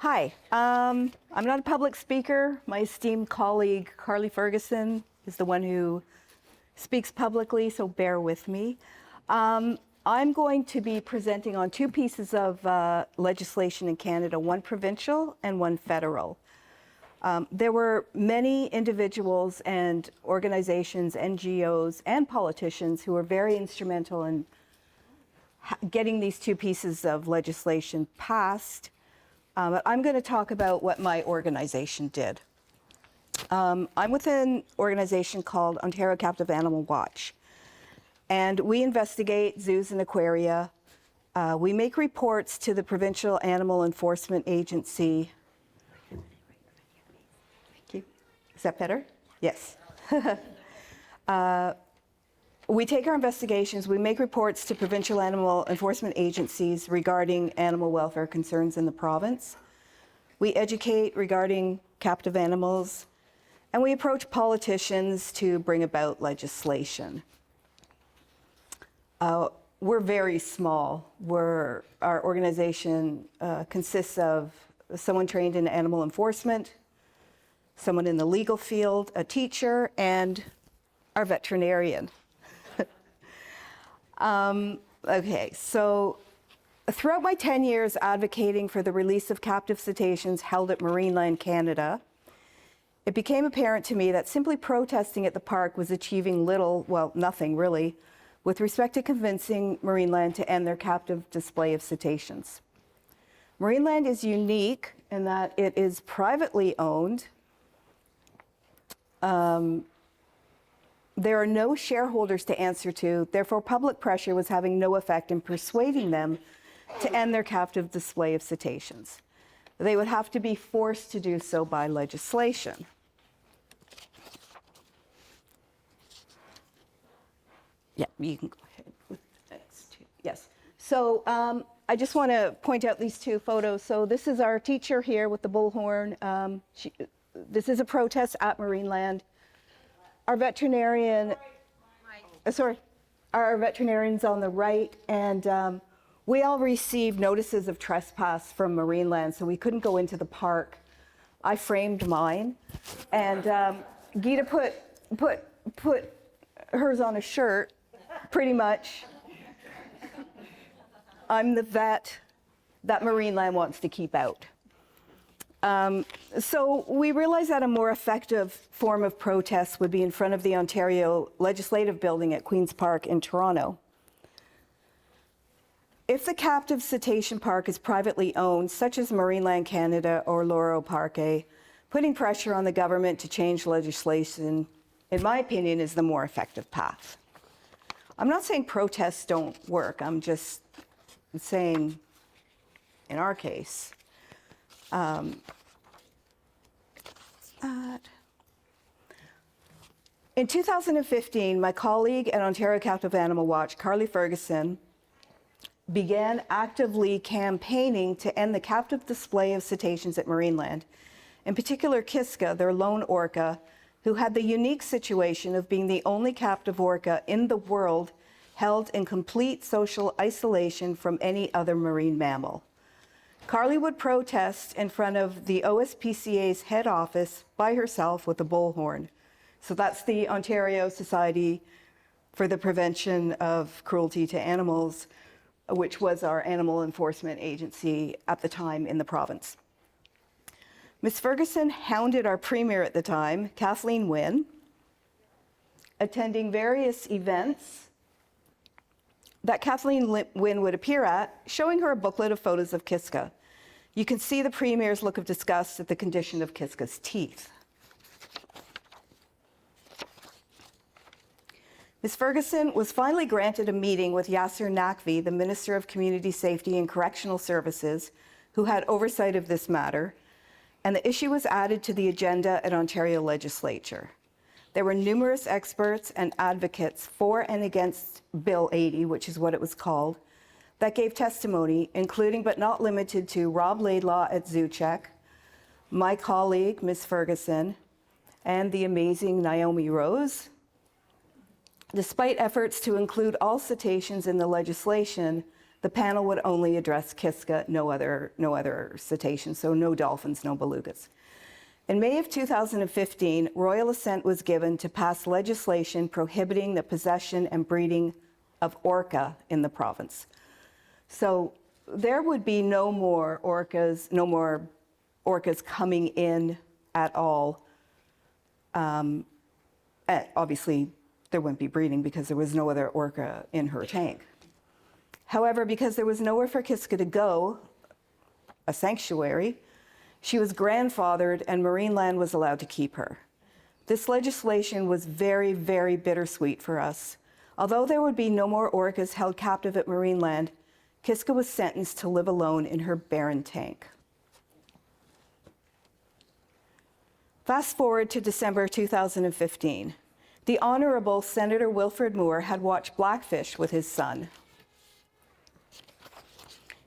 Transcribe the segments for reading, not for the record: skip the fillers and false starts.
Hi, I'm not a public speaker. My esteemed colleague, Carly Ferguson, is the one who speaks publicly, so bear with me. I'm going to be presenting on two pieces of legislation in Canada, one provincial and one federal. There were many individuals and organizations, NGOs, and politicians who were very instrumental in getting these two pieces of legislation passed. But I'm going to talk about what my organization did. I'm with an organization called Ontario Captive Animal Watch, and we investigate zoos and aquaria. We make reports to the Provincial Animal Enforcement Agency. Thank you. Is that better? Yes. We take our investigations, we make reports to provincial animal enforcement agencies regarding animal welfare concerns in the province. We educate regarding captive animals, and we approach politicians to bring about legislation. We're very small. Our organization consists of someone trained in animal enforcement, someone in the legal field, a teacher, and our veterinarian. Okay, so throughout my 10 years advocating for the release of captive cetaceans held at Marineland, Canada, it became apparent to me that simply protesting at the park was achieving little, well, nothing really, with respect to convincing Marineland to end their captive display of cetaceans. Marineland is unique in that it is privately owned. There are no shareholders to answer to, therefore public pressure was having no effect in persuading them to end their captive display of cetaceans. They would have to be forced to do so by legislation. Yeah, you can go ahead with the next two. Yes. So I just want to point out these two photos. So this is our teacher here with the bullhorn. This is a protest at Marineland. Our veterinarian, our veterinarian's on the right, and we all received notices of trespass from Marineland, so we couldn't go into the park. I framed mine, and Gita put hers on a shirt, pretty much. I'm the vet that Marineland wants to keep out. So we realized that a more effective form of protest would be in front of the Ontario Legislative Building at Queen's Park in Toronto. If the captive cetacean park is privately owned, such as Marineland Canada or Loro Parque, putting pressure on the government to change legislation, in my opinion, is the more effective path. I'm not saying protests don't work. I'm just saying, in our case, in 2015, my colleague at Ontario Captive Animal Watch, Carly Ferguson, began actively campaigning to end the captive display of cetaceans at Marineland, in particular Kiska, their lone orca, who had the unique situation of being the only captive orca in the world held in complete social isolation from any other marine mammal. Carly would protest in front of the OSPCA's head office by herself with a bullhorn. So that's the Ontario Society for the Prevention of Cruelty to Animals, which was our animal enforcement agency at the time in the province. Ms. Ferguson hounded our premier at the time, Kathleen Wynne, attending various events that Kathleen Wynne would appear at, showing her a booklet of photos of Kiska. You can see the premier's look of disgust at the condition of Kiska's teeth. Ms. Ferguson was finally granted a meeting with Yasser Naqvi, the Minister of Community Safety and Correctional Services, who had oversight of this matter, and the issue was added to the agenda at Ontario Legislature. There were numerous experts and advocates for and against Bill 80, which is what it was called, that gave testimony, including but not limited to Rob Laidlaw at ZooCheck, my colleague, Ms. Ferguson, and the amazing Naomi Rose. Despite efforts to include all cetaceans in the legislation, the panel would only address Kiska, no other cetaceans, so no dolphins, no belugas. In May of 2015, royal assent was given to pass legislation prohibiting the possession and breeding of orca in the province. So there would be no more orcas coming in at all. Obviously, there wouldn't be breeding because there was no other orca in her tank. However, because there was nowhere for Kiska to go, a sanctuary, she was grandfathered and Marineland was allowed to keep her. This legislation was very, very bittersweet for us. Although there would be no more orcas held captive at Marineland, Kiska was sentenced to live alone in her barren tank. Fast forward to December 2015. The Honorable Senator Wilfred Moore had watched Blackfish with his son.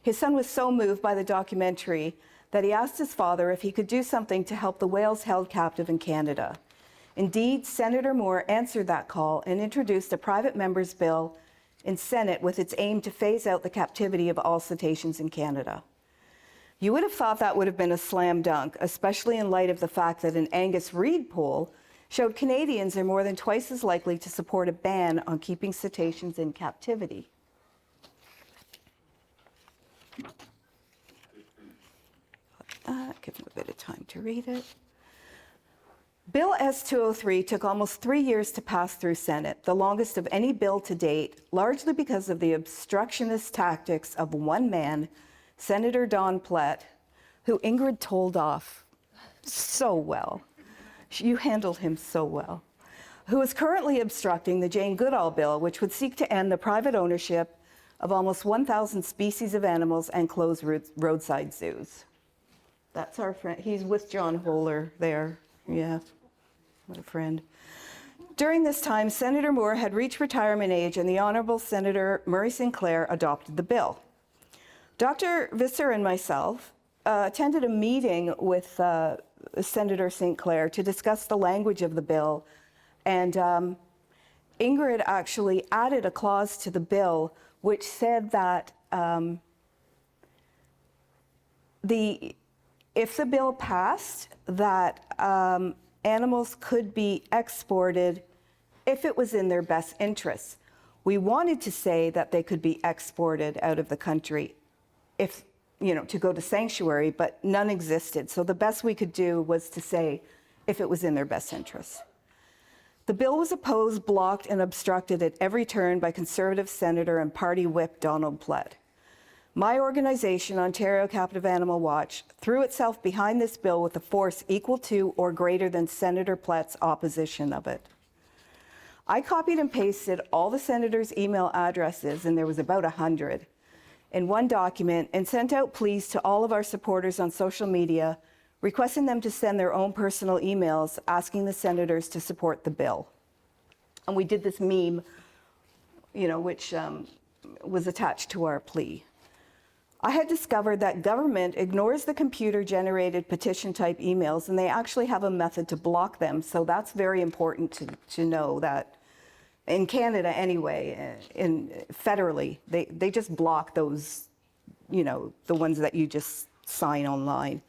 His son was so moved by the documentary that he asked his father if he could do something to help the whales held captive in Canada. Indeed, Senator Moore answered that call and introduced a private member's bill in Senate with its aim to phase out the captivity of all cetaceans in Canada. You would have thought that would have been a slam dunk, especially in light of the fact that an Angus Reid poll showed Canadians are more than twice as likely to support a ban on keeping cetaceans in captivity. Give him a bit of time to read it. Bill S-203 took almost 3 years to pass through Senate, the longest of any bill to date, largely because of the obstructionist tactics of one man, Senator Don Plett, who Ingrid told off so well. You handled him so well. Who is currently obstructing the Jane Goodall bill, which would seek to end the private ownership of almost 1,000 species of animals and close roadside zoos. That's our friend. He's with John Holer there. Yeah, what a friend. During this time, Senator Moore had reached retirement age and the Honorable Senator Murray Sinclair adopted the bill. Dr. Visser and myself attended a meeting with Senator Sinclair to discuss the language of the bill, and Ingrid actually added a clause to the bill which said that if the bill passed, that animals could be exported if it was in their best interests. We wanted to say that they could be exported out of the country if, to go to sanctuary, but none existed. So the best we could do was to say if it was in their best interests. The bill was opposed, blocked, and obstructed at every turn by Conservative Senator and Party Whip Donald Plett. My organization, Ontario Captive Animal Watch, threw itself behind this bill with a force equal to or greater than Senator Plett's opposition of it. I copied and pasted all the senators' email addresses, and there was about 100, in one document and sent out pleas to all of our supporters on social media, requesting them to send their own personal emails asking the senators to support the bill. And we did this meme, which was attached to our plea. I had discovered that government ignores the computer-generated petition-type emails, and they actually have a method to block them. So that's very important to know that in Canada anyway, federally, they just block those, the ones that you just sign online.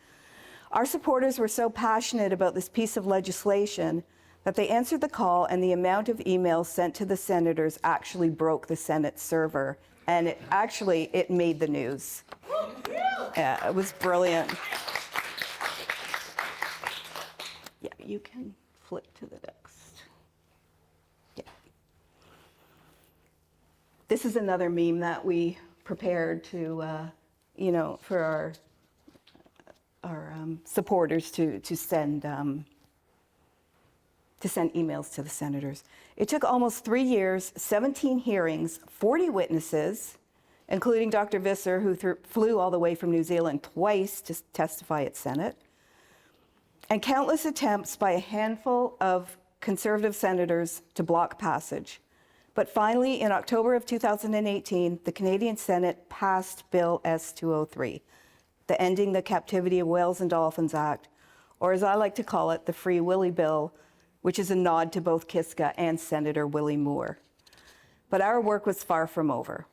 Our supporters were so passionate about this piece of legislation that they answered the call, and the amount of emails sent to the senators actually broke the Senate server. And it made the news. Yeah, it was brilliant. Yeah, you can flip to the next. Yeah. This is another meme that we prepared to, for our supporters to send emails to the senators. It took almost 3 years, 17 hearings, 40 witnesses, including Dr. Visser, who flew all the way from New Zealand twice to testify at Senate, and countless attempts by a handful of Conservative senators to block passage. But finally, in October of 2018, the Canadian Senate passed Bill S-203, the Ending the Captivity of Whales and Dolphins Act, or as I like to call it, the Free Willy Bill, which is a nod to both Kiska and Senator Willie Moore. But our work was far from over.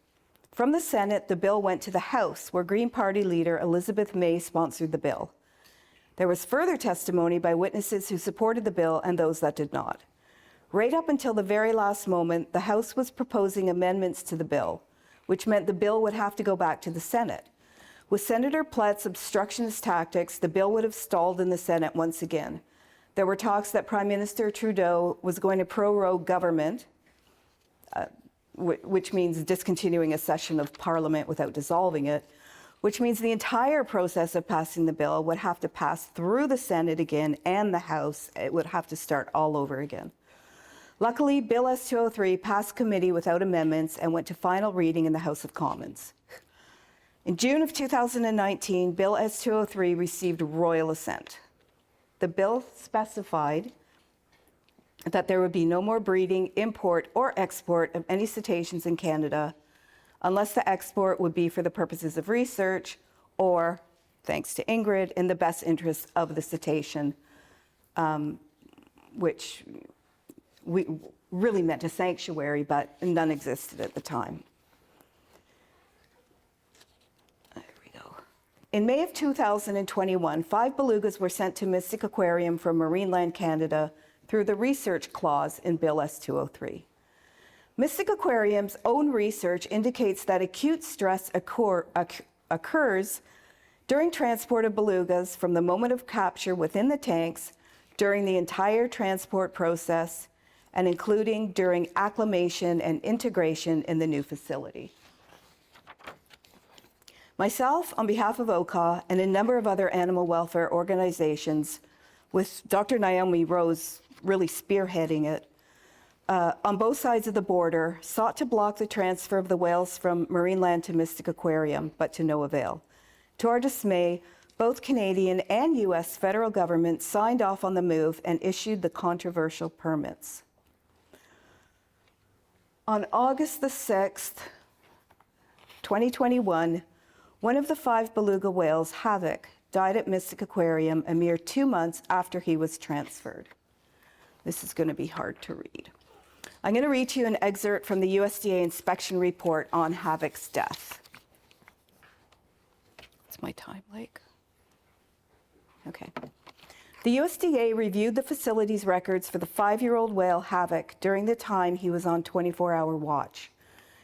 From the Senate, the bill went to the House, where Green Party leader Elizabeth May sponsored the bill. There was further testimony by witnesses who supported the bill and those that did not. Right up until the very last moment, the House was proposing amendments to the bill, which meant the bill would have to go back to the Senate. With Senator Plett's obstructionist tactics, the bill would have stalled in the Senate once again. There were talks that Prime Minister Trudeau was going to prorogue government, which means discontinuing a session of Parliament without dissolving it, which means the entire process of passing the bill would have to pass through the Senate again and the House. It would have to start all over again. Luckily, Bill S-203 passed committee without amendments and went to final reading in the House of Commons. In June of 2019, Bill S-203 received royal assent. The bill specified that there would be no more breeding, import, or export of any cetaceans in Canada unless the export would be for the purposes of research or, thanks to Ingrid, in the best interest of the cetacean, which we really meant a sanctuary, but none existed at the time. There we go. In May of 2021, 5 belugas were sent to Mystic Aquarium from Marineland, Canada, through the research clause in Bill S-203. Mystic Aquarium's own research indicates that acute stress occurs during transport of belugas from the moment of capture within the tanks, during the entire transport process, and including during acclimation and integration in the new facility. Myself, on behalf of OCA and a number of other animal welfare organizations, with Dr. Naomi Rose really spearheading it, on both sides of the border, sought to block the transfer of the whales from Marineland to Mystic Aquarium, but to no avail. To our dismay, both Canadian and US federal governments signed off on the move and issued the controversial permits. On August the 6th, 2021, one of the 5 beluga whales, Havoc, died at Mystic Aquarium a mere 2 months after he was transferred. This is going to be hard to read. I'm going to read to you an excerpt from the USDA inspection report on Havoc's death. What's my time like? Okay. The USDA reviewed the facility's records for the 5-year-old whale Havoc during the time he was on 24-hour watch.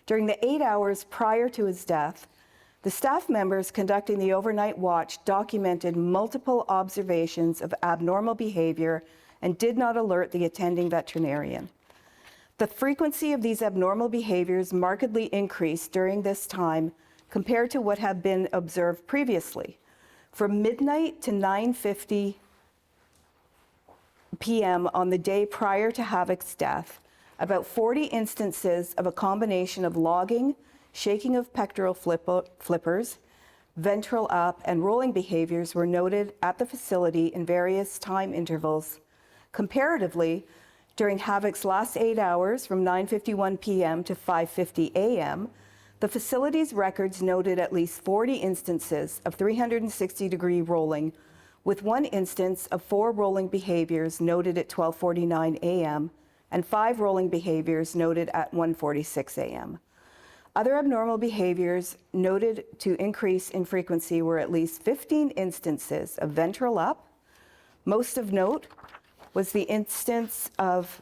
During the 8 hours prior to his death, the staff members conducting the overnight watch documented multiple observations of abnormal behavior and did not alert the attending veterinarian. The frequency of these abnormal behaviors markedly increased during this time compared to what had been observed previously. From midnight to 9:50 p.m. on the day prior to Havoc's death, about 40 instances of a combination of logging, shaking of pectoral flippers, ventral up, and rolling behaviors were noted at the facility in various time intervals. Comparatively, during Havoc's last 8 hours, from 9:51 p.m. to 5:50 a.m., the facility's records noted at least 40 instances of 360-degree rolling, with 1 instance of 4 rolling behaviors noted at 12:49 a.m. and 5 rolling behaviors noted at 1:46 a.m. Other abnormal behaviors noted to increase in frequency were at least 15 instances of ventral up. Most of note was the instance of,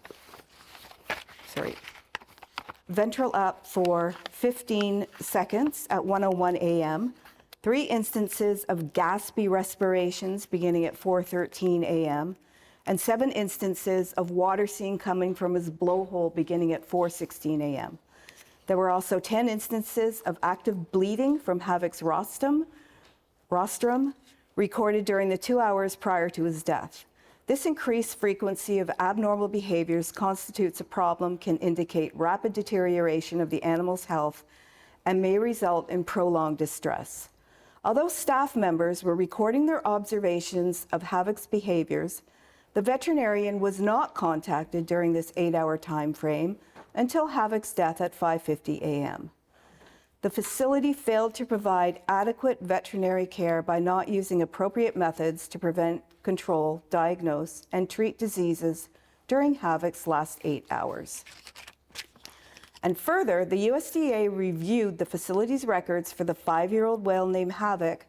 ventral up for 15 seconds at 1:01 a.m., 3 instances of gaspy respirations beginning at 4:13 a.m., and 7 instances of water seen coming from his blowhole beginning at 4:16 a.m. There were also 10 instances of active bleeding from Havoc's rostrum recorded during the 2 hours prior to his death. This increased frequency of abnormal behaviors constitutes a problem, can indicate rapid deterioration of the animal's health, and may result in prolonged distress. Although staff members were recording their observations of Havoc's behaviors, the veterinarian was not contacted during this 8-hour time frame until Havoc's death at 5:50 a.m. The facility failed to provide adequate veterinary care by not using appropriate methods to prevent, control, diagnose, and treat diseases during Havoc's last 8 hours. And further, the USDA reviewed the facility's records for the 5-year-old whale named Havoc,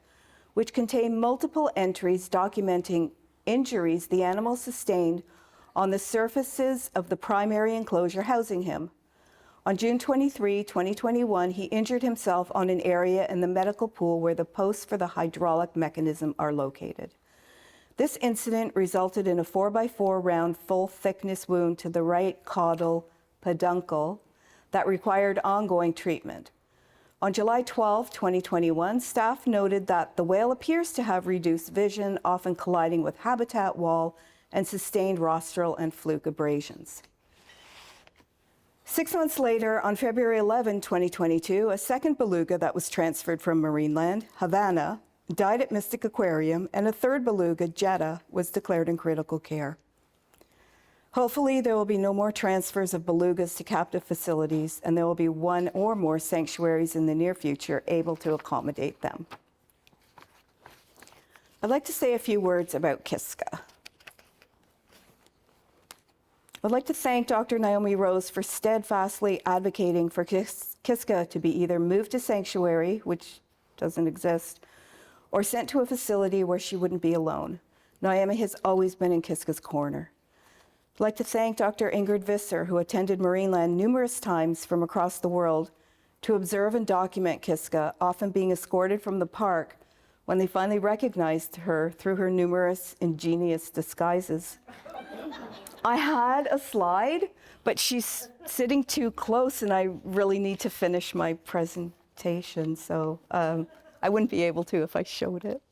which contained multiple entries documenting injuries the animal sustained on the surfaces of the primary enclosure housing him. On June 23, 2021, he injured himself on an area in the medical pool where the posts for the hydraulic mechanism are located. This incident resulted in a 4x4 round full thickness wound to the right caudal peduncle that required ongoing treatment. On July 12, 2021, staff noted that the whale appears to have reduced vision, often colliding with habitat wall, and sustained rostral and fluke abrasions. 6 months later, on February 11, 2022, a second beluga that was transferred from Marineland, Havana, died at Mystic Aquarium, and a third beluga, Jetta, was declared in critical care. Hopefully, there will be no more transfers of belugas to captive facilities, and there will be one or more sanctuaries in the near future able to accommodate them. I'd like to say a few words about Kiska. I'd like to thank Dr. Naomi Rose for steadfastly advocating for Kiska to be either moved to sanctuary, which doesn't exist, or sent to a facility where she wouldn't be alone. Naomi has always been in Kiska's corner. I'd like to thank Dr. Ingrid Visser, who attended Marineland numerous times from across the world to observe and document Kiska, often being escorted from the park when they finally recognized her through her numerous ingenious disguises. I had a slide, but she's sitting too close and I really need to finish my presentation, so I wouldn't be able to if I showed it.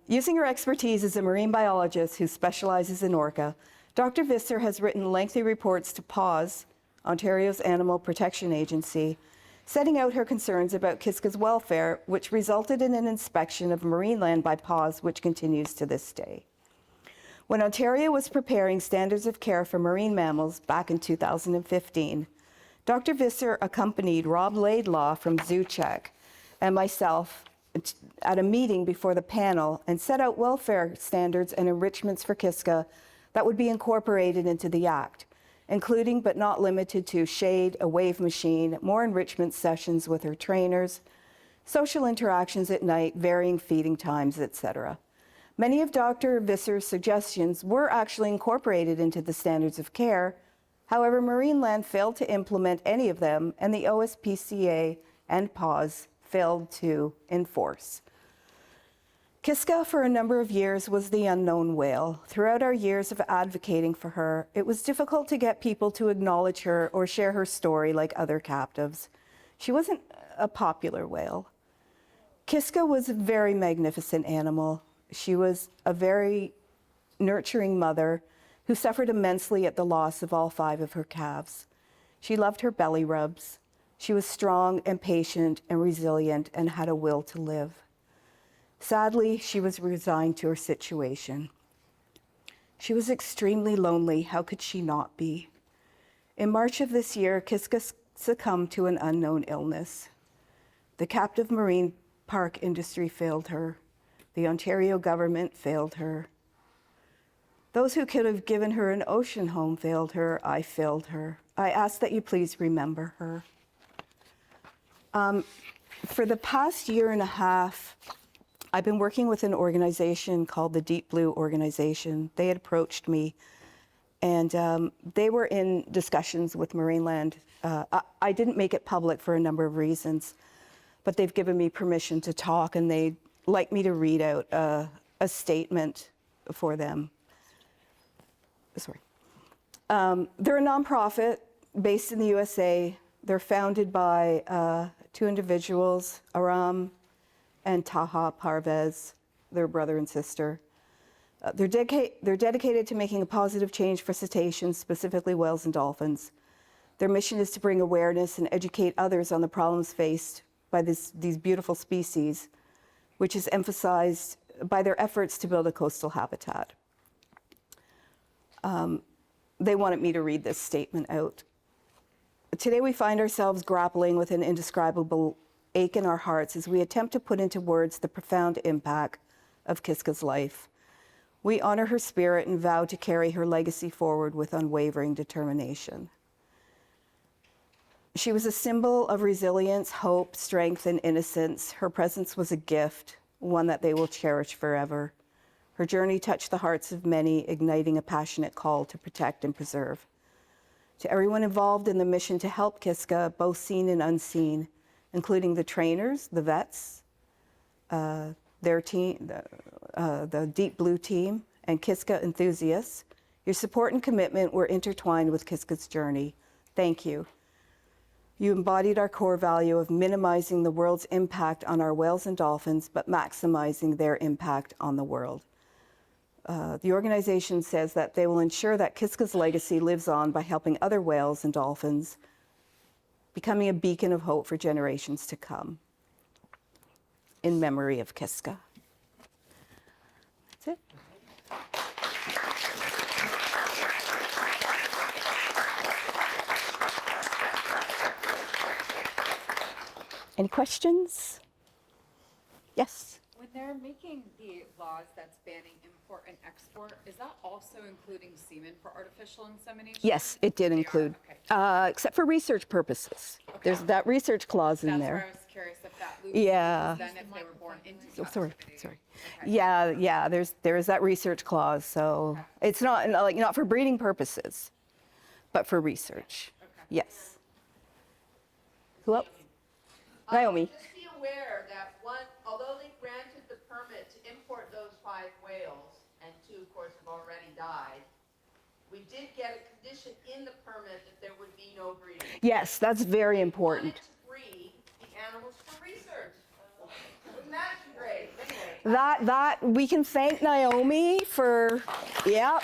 Using her expertise as a marine biologist who specializes in orca, Dr. Visser has written lengthy reports to PAWS, Ontario's Animal Protection Agency, setting out her concerns about Kiska's welfare, which resulted in an inspection of Marineland by PAWS, which continues to this day. When Ontario was preparing standards of care for marine mammals back in 2015, Dr. Visser accompanied Rob Laidlaw from ZooCheck and myself at a meeting before the panel and set out welfare standards and enrichments for Kiska that would be incorporated into the Act, including but not limited to shade, a wave machine, more enrichment sessions with her trainers, social interactions at night, varying feeding times, etc. Many of Dr. Visser's suggestions were actually incorporated into the standards of care. However, Marineland failed to implement any of them, and the OSPCA and PAWS failed to enforce. Kiska, for a number of years, was the unknown whale. Throughout our years of advocating for her, it was difficult to get people to acknowledge her or share her story like other captives. She wasn't a popular whale. Kiska was a very magnificent animal. She was a very nurturing mother who suffered immensely at the loss of all 5 of her calves. She loved her belly rubs. She was strong and patient and resilient and had a will to live. Sadly, she was resigned to her situation. She was extremely lonely. How could she not be? In March of this year, Kiska succumbed to an unknown illness. The captive marine park industry failed her. The Ontario government failed her. Those who could have given her an ocean home failed her. I failed her. I ask that you please remember her. For the past year and a half, I've been working with an organization called the Deep Blue Organization. They had approached me, and they were in discussions with Marineland. I didn't make it public for a number of reasons, but they've given me permission to talk, and they'd like me to read out a statement for them. Sorry. They're a nonprofit based in the USA. They're founded by 2 individuals, Aram and Taha Parvez, their brother and sister. They're dedicated to making a positive change for cetaceans, specifically whales and dolphins. Their mission is to bring awareness and educate others on the problems faced by these beautiful species, which is emphasized by their efforts to build a coastal habitat. They wanted me to read this statement out. Today we find ourselves grappling with an indescribable ache in our hearts as we attempt to put into words the profound impact of Kiska's life. We honor her spirit and vow to carry her legacy forward with unwavering determination. She was a symbol of resilience, hope, strength, and innocence. Her presence was a gift, one that they will cherish forever. Her journey touched the hearts of many, igniting a passionate call to protect and preserve. To everyone involved in the mission to help Kiska, both seen and unseen, including the trainers, the vets, their team, the Deep Blue team, and Kiska enthusiasts, your support and commitment were intertwined with Kiska's journey. Thank you. You embodied our core value of minimizing the world's impact on our whales and dolphins, but maximizing their impact on the world. The organization says that they will ensure that Kiska's legacy lives on by helping other whales and dolphins, becoming a beacon of hope for generations to come. In memory of Kiska. That's it. Any questions? Yes. When they're making the laws that's banning import and export, is that also including semen for artificial insemination? Yes, it did include, except for research purposes. Okay. There's that research clause in there. That's where I was curious if that loop yeah. was then if they were born into sorry. Okay. Yeah, there is that research clause. So it's not for breeding purposes, but for research. Okay. Yes. Who else? Naomi. Just be aware that although they granted the permit to import those 5 whales, and 2, of course, have already died, we did get a condition in the permit that there would be no breeding. Yes, that's very important. We wanted to breed the animals for research. Wouldn't that be great? Anyway. That we can thank Naomi for, yeah.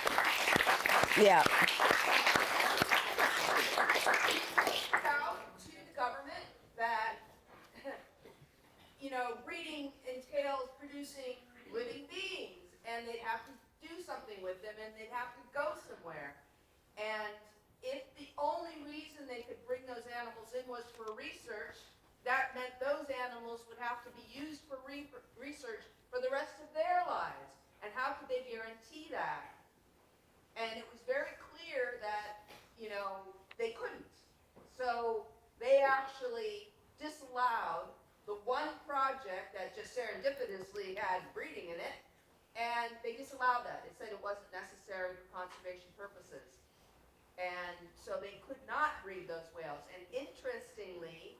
Breeding entails producing living beings, and they'd have to do something with them, and they'd have to go somewhere. And if the only reason they could bring those animals in was for research, that meant those animals would have to be used for research for the rest of their lives. And how could they guarantee that? And it was very clear that, they couldn't. So they actually disallowed the one project that just serendipitously had breeding in it, and they disallowed that. It said it wasn't necessary for conservation purposes. And so they could not breed those whales. And interestingly,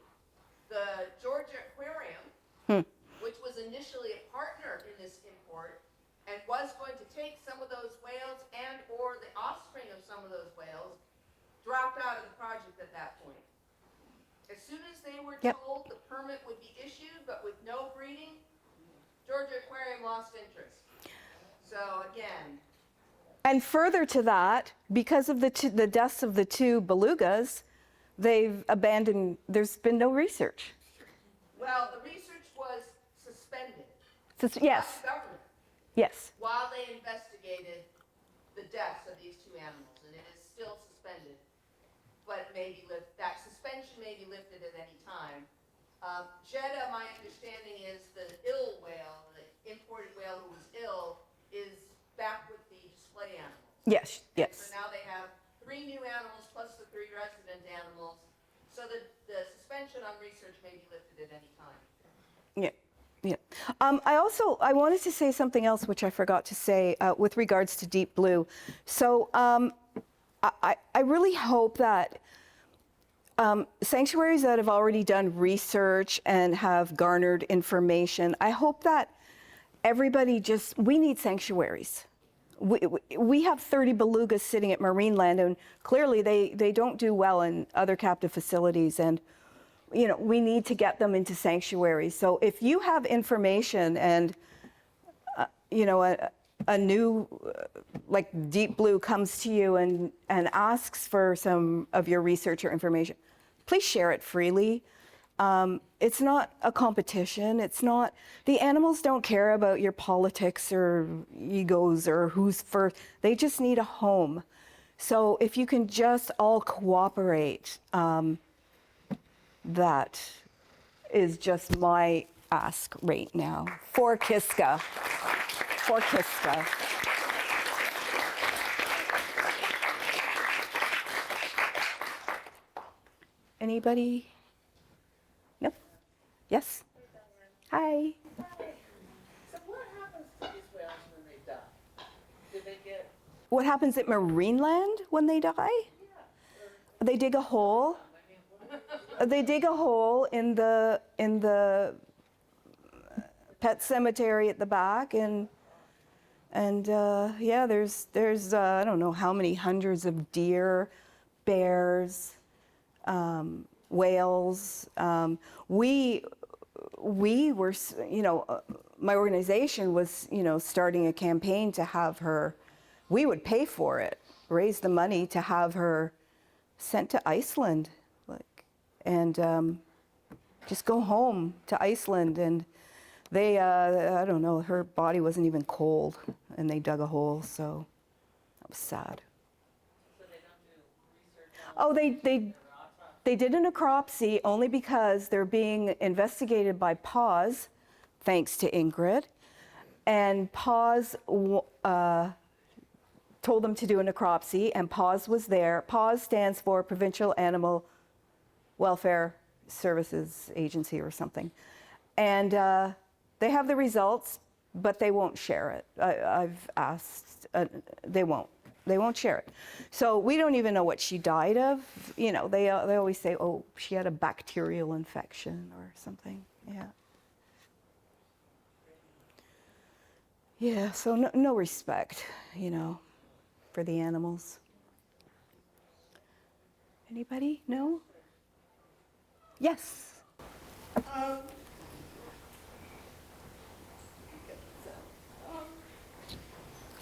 the Georgia Aquarium, which was initially a partner in this import, and was going to take some of those whales and or the offspring of some of those whales, dropped out of the project at that point. As soon as they were told the permit would be issued, but with no breeding, Georgia Aquarium lost interest. So again. And further to that, because of the deaths of the 2 belugas, they've abandoned, there's been no research. Well, the research was suspended. Yes. By the government. Yes. While they investigated the deaths of these 2 animals, and it is still suspended. But that suspension may be lifted at any time. Jeddah, my understanding is the ill whale, the imported whale who was ill, is back with the display animals. Yes. So now they have 3 new animals plus the 3 resident animals. So the suspension on research may be lifted at any time. Yeah. I wanted to say something else which I forgot to say with regards to Deep Blue. So I really hope that sanctuaries that have already done research and have garnered information, I hope that everybody we need sanctuaries. We have 30 belugas sitting at Marineland, and clearly they don't do well in other captive facilities, and we need to get them into sanctuaries. So if you have information and a new, like Deep Blue comes to you and asks for some of your research or information, please share it freely. It's not a competition. The animals don't care about your politics or egos or who's first. They just need a home. So if you can just all cooperate, that is just my ask right now for Kiska. For Kiska. Anybody? No? Yes? Hi. So what happens to these whales when they die? Do they get, What happens at Marineland when they die? They dig a hole. They dig a hole in the pet cemetery at the back, and yeah, there's I don't know how many hundreds of deer, bears, whales. We were, my organization was, starting a campaign to have her. We would pay for it, raise the money to have her sent to Iceland, and just go home to Iceland. And they, I don't know, her body wasn't even cold, and they dug a hole, so that was sad. so they don't do research on Oh, they did a necropsy only because they're being investigated by PAWS, thanks to Ingrid, and PAWS told them to do a necropsy, and PAWS was there. PAWS stands for Provincial Animal Welfare Services Agency or something. And they have the results, but they won't share it. I've asked, they won't share it. So we don't even know what she died of. They always say, oh, she had a bacterial infection or something. Yeah. Yeah, so no respect, for the animals. Anybody? No? Yes.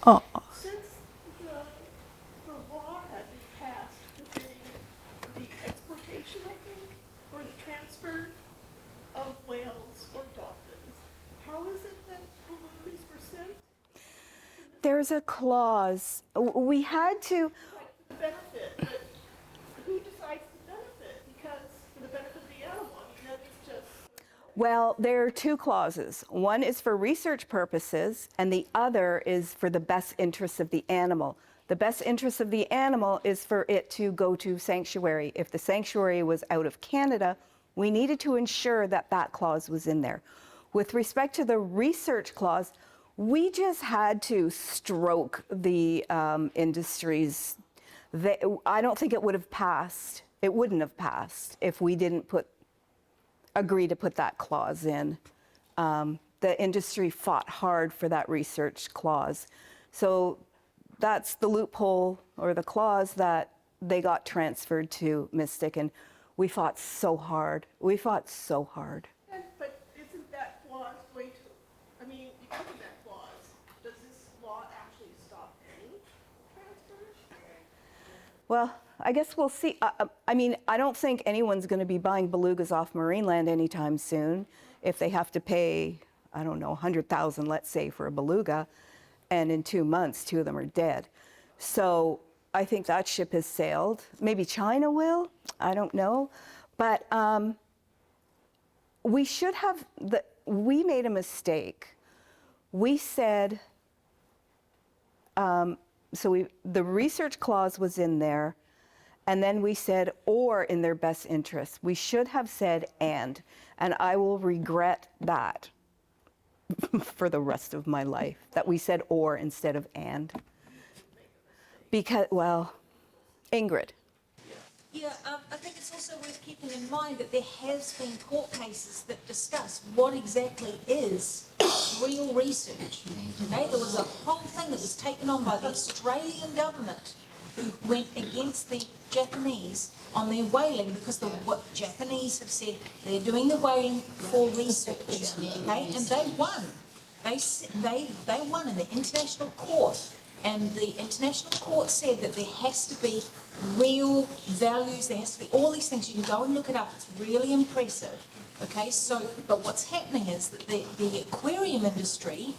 Oh. Since the law had been passed concerning the exportation, I think, or the transfer of whales or dolphins, how is it that belugas were sent? There's a clause. We had to, Like the benefit, but who decides the benefit? Because for the benefit of the animal, it's just. well, there are two clauses. One is for research purposes, and the other is for the best interests of the animal. The best interest of the animal is for it to go to sanctuary. If the sanctuary was out of Canada, we needed to ensure that that clause was in there. With respect to the research clause, we just had to stroke the industries. I don't think it would have passed. It wouldn't have passed if we didn't agree to put that clause in. The industry fought hard for that research clause. So that's the loophole or the clause that they got transferred to Mystic, and we fought so hard. We fought so hard. But isn't that clause going to, because of that clause, does this law actually stop any transfers? Well, I guess we'll see. I don't think anyone's going to be buying belugas off Marineland anytime soon if they have to pay, I don't know, $100,000, let's say, for a beluga, and in 2 months, 2 of them are dead. So I think that ship has sailed. Maybe China will. I don't know. But we should have, we made a mistake. We said, the research clause was in there, and then we said, or in their best interest. We should have said and I will regret that for the rest of my life, that we said or instead of and. Because, well, Ingrid. Yeah, I think it's also worth keeping in mind that there has been court cases that discuss what exactly is real research. Okay, there was a whole thing that was taken on by the Australian government who went against the Japanese on their whaling because what Japanese have said they're doing the whaling for research. Okay, and they won. They won in the international court. And the international court said that there has to be real values, there has to be all these things. You can go and look it up, it's really impressive. Okay, so, but what's happening is that the aquarium industry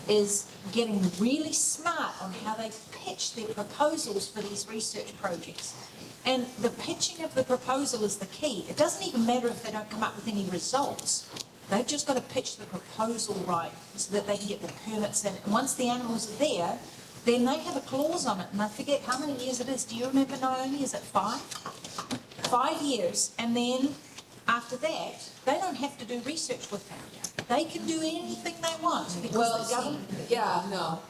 is getting really smart on how they pitch their proposals for these research projects. And the pitching of the proposal is the key. It doesn't even matter if they don't come up with any results. They've just got to pitch the proposal right so that they can get the permits in. And once the animals are there, then they have a clause on it, and I forget how many years it is. Do you remember, Naomi? Is it 5? 5 years, and then after that, they don't have to do research with them. They can do anything they want because the government. No.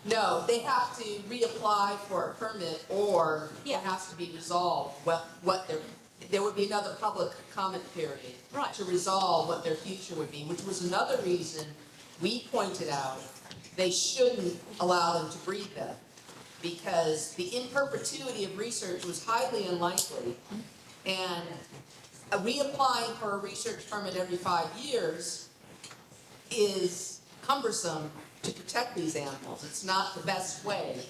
No, they have to reapply for a permit, or it Yeah. has to be resolved there would be another public comment period. Right. To resolve what their future would be, which was another reason we pointed out they shouldn't allow them to breed them, because the in perpetuity of research was highly unlikely, and reapplying for a research permit every 5 years is cumbersome to protect these animals. It's not the best way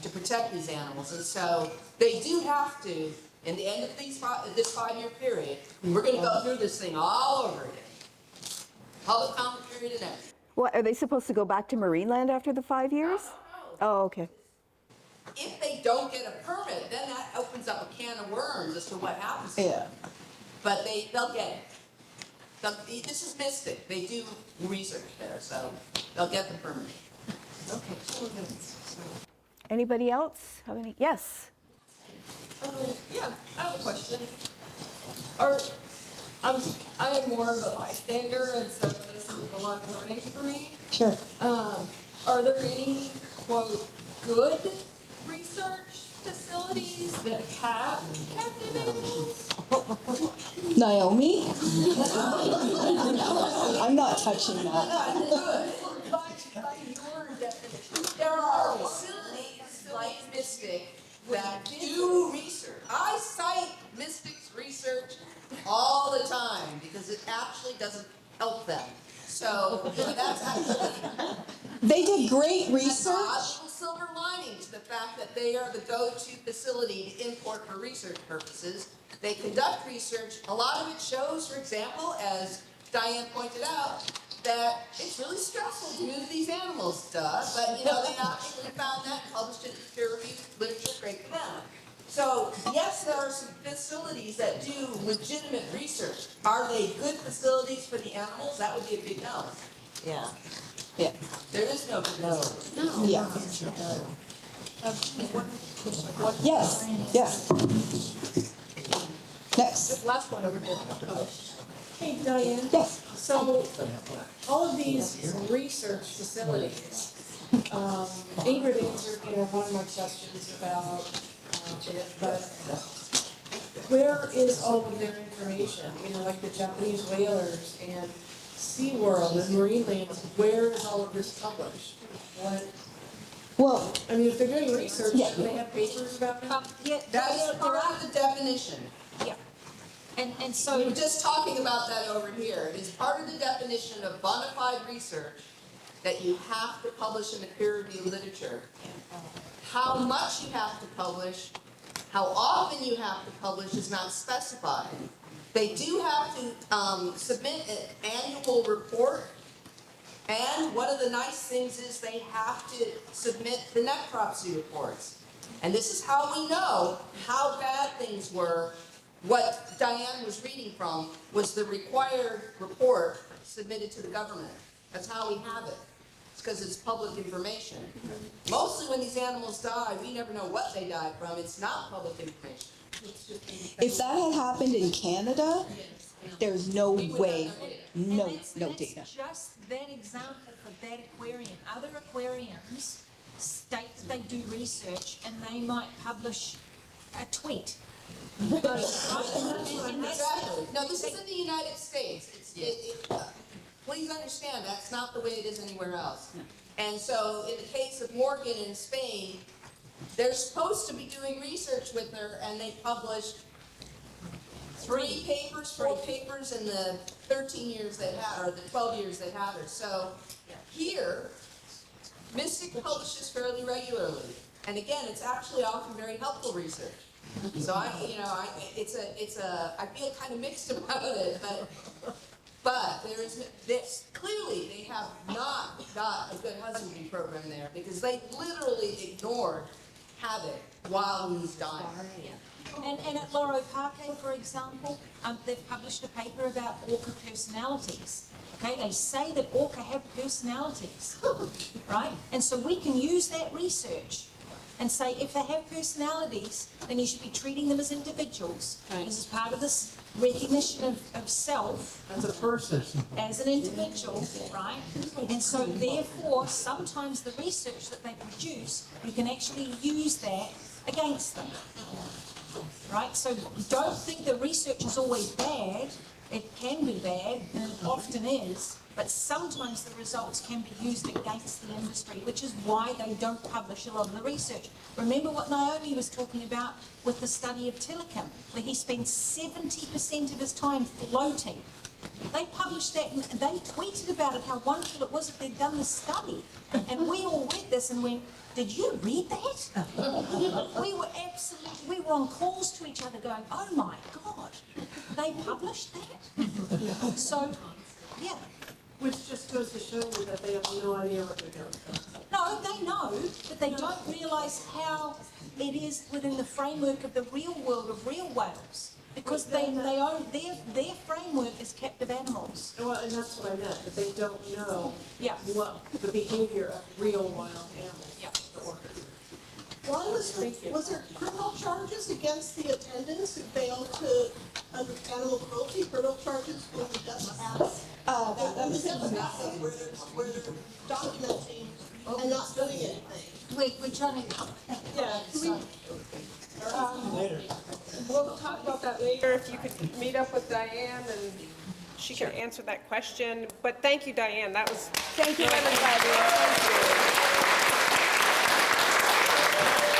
to protect these animals, and so they do have to, in the end of this 5-year period, we're going to go through this thing all over again. Public comment period and everything. What, are they supposed to go back to Marineland after the 5 years? Oh, okay. If they don't get a permit, then that opens up a can of worms as to what happens to them. But they'll get it. This is Mystic. They do research there, so they'll get the permit. Anybody else have any? Yes. Yeah, I have a question. I'm more of a bystander, and so this is a lot of learning for me. Sure. Are there any, quote, good research facilities that have captive animals? Naomi? I'm not touching that. By your definition. There are facilities like Mystic that do research. I cite Mystic's research all the time because it actually doesn't help them. So that's actually They did great a research. little silver lining to the fact that they are the go-to facility to import for research purposes. They conduct research. A lot of it shows, for example, as Diane pointed out, that it's really stressful to move these animals, but they actually found that and published it in peer-reviewed literature, great for them. So, yes, there are some facilities that do legitimate research. Are they good facilities for the animals? That would be a big no. Yeah. There is no good no. Yeah. Yes. Yes. Next. Last one over here. Hey, Diane. Yes. So, all of these research facilities, Ingrid answered, one of my questions about it, but where is all of their information? Like the Japanese whalers and SeaWorld and Marineland, where is all of this published? Well, If they're doing research, Yeah. do they have papers about it? Yeah, That is part of the definition. yeah. And We so, were just talking about that over here. It is part of the definition of bona fide research that you have to publish in the peer-reviewed literature. How much you have to publish, how often you have to publish is not specified. They do have to submit an annual report, and one of the nice things is they have to submit the necropsy reports. And this is how we know how bad things were. What Diane was reading from was the required report submitted to the government. That's how we have it. It's because it's public information. Mostly when these animals die, we never know what they died from. It's not public information. if that had happened in Canada, there's no way, no data. That's just that example for that aquarium. Other aquariums state that they do research and they might publish a tweet. And that's- Exactly. No, this is in the United States. Please understand, that's not the way it is anywhere else. And so in the case of Morgan in Spain, they're supposed to be doing research with her, and they published 4 papers in the 13 years they had, or the 12 years they had her. So here, Mystic publishes fairly regularly. And again, it's actually often very helpful research. So I feel kind of mixed about it, but there is this, clearly they have not got a good husbandry program there, because they literally ignored havoc while he was dying. And at Loro Parque, for example, they've published a paper about orca personalities. Okay, they say that orca have personalities, right? And so we can use that research and say if they have personalities, then you should be treating them as individuals. Right. This is part of this recognition of self As a person. as an individual, right? And so therefore, sometimes the research that they produce, you can actually use that against them, right? So don't think the research is always bad. It can be bad, and it often is, but sometimes the results can be used against the industry, which is why they don't publish a lot of the research. Remember what Naomi was talking about with the study of Telecom, where he spends 70% of his time floating. They published that and they tweeted about it, how wonderful it was that they'd done this study. And we all read this and went, did you read that? We were on calls to each other going, oh my God, they published that? So, yeah. Which just goes to show you that they have no idea what they're doing. No, they know, but they don't realise how it is within the framework of the real world of real whales. Because they own, their framework is captive animals. Well, and that's what I meant, that they don't know Yeah. what the behavior of real wild animals. Yeah. Why was there criminal charges against the attendants who failed to, under animal cruelty, criminal charges when the dust passed? That was in the method where they're documenting and not doing anything. We're trying to. Yeah, We'll talk about that later, if you could meet up with Diane and she can answer that question. But thank you, Diane, that was. Thank you, everybody. Thank you.